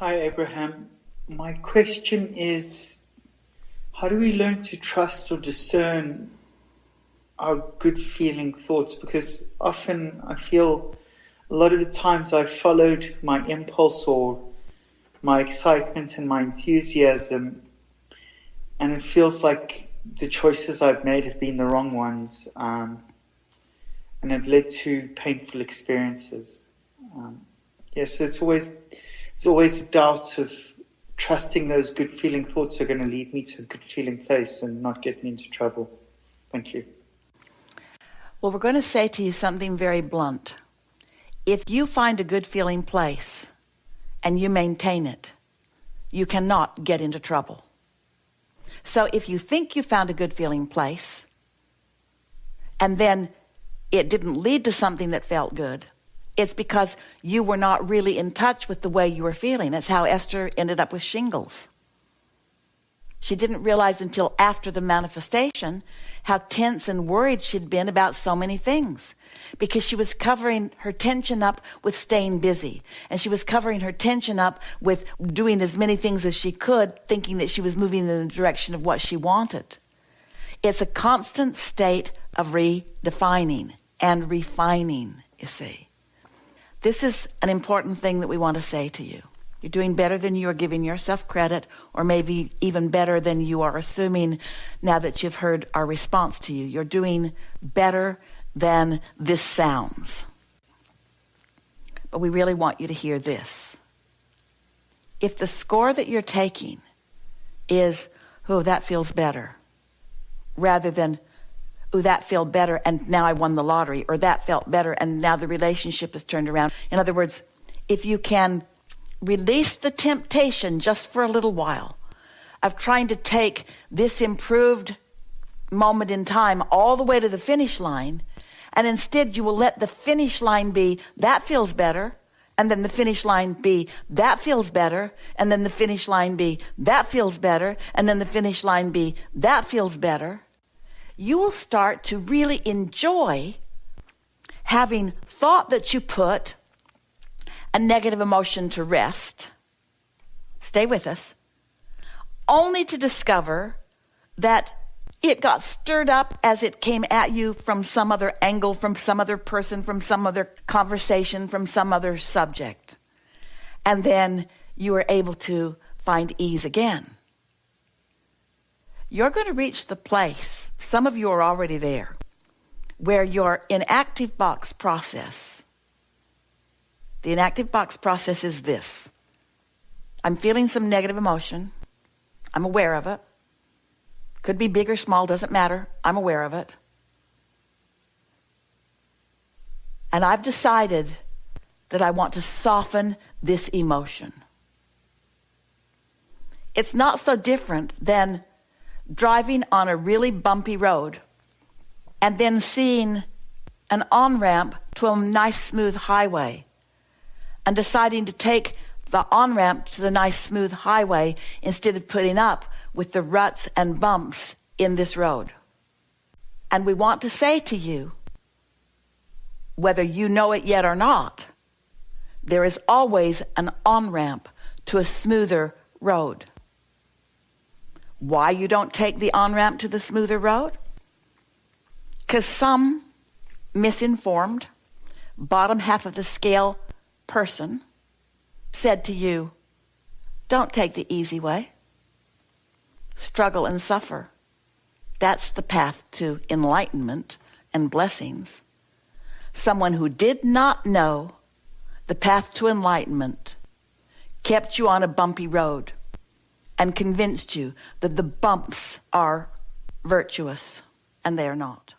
Hi, Abraham. My question is, how do we learn to trust or discern our good feeling thoughts? Because often I feel a lot of the times I've followed my impulse or my excitement and my enthusiasm, and it feels like the choices I've made have been the wrong ones, and have led to painful experiences. So it's always a doubt of trusting those good feeling thoughts are going to lead me to a good feeling place and not get me into trouble. Thank you. Well, we're going to say to you something very blunt. If you find a good feeling place and you maintain it, you cannot get into trouble. So if you think you found a good feeling place and then it didn't lead to something that felt good, it's because you were not really in touch with the way you were feeling. That's how Esther ended up with shingles. She didn't realize until after the manifestation how tense and worried she'd been about so many things, because she was covering her tension up with staying busy, and she was covering her tension up with doing as many things as she could, thinking that she was moving in the direction of what she wanted. It's a constant state of redefining and refining, you see. This is an important thing that we want to say to you. You're doing better than you are giving yourself credit, or maybe even better than you are assuming now that you've heard our response to you. You're doing better than this sounds. But we really want you to hear this. If the score that you're taking is, oh, that feels better, rather than, oh, that felt better and now I won the lottery, or that felt better and now the relationship is turned around. In other words, if you can release the temptation just for a little while of trying to take this improved moment in time all the way to the finish line, and instead you will let the finish line be, that feels better, and then the finish line be, that feels better, and then the finish line be, that feels better, and then the finish line be, that feels better, you will start to really enjoy having thought that you put a negative emotion to rest. Stay with us. Only to discover that it got stirred up as it came at you from some other angle, from some other person, from some other conversation, from some other subject. And then you are able to find ease again. You're going to reach the place, some of you are already there, where your inactive box process, the inactive box process is this. I'm feeling some negative emotion. I'm aware of it. Could be big or small, doesn't matter. I'm aware of it. And I've decided that I want to soften this emotion. It's not so different than driving on a really bumpy road and then seeing an on-ramp to a nice smooth highway and deciding to take the on-ramp to the nice smooth highway instead of putting up with the ruts and bumps in this road. And we want to say to you, whether you know it yet or not, there is always an on-ramp to a smoother road. Why you don't take the on-ramp to the smoother road? Because some misinformed, bottom half of the scale person said to you, don't take the easy way. Struggle and suffer. That's the path to enlightenment and blessings. Someone who did not know the path to enlightenment kept you on a bumpy road and convinced you that the bumps are virtuous, and they are not.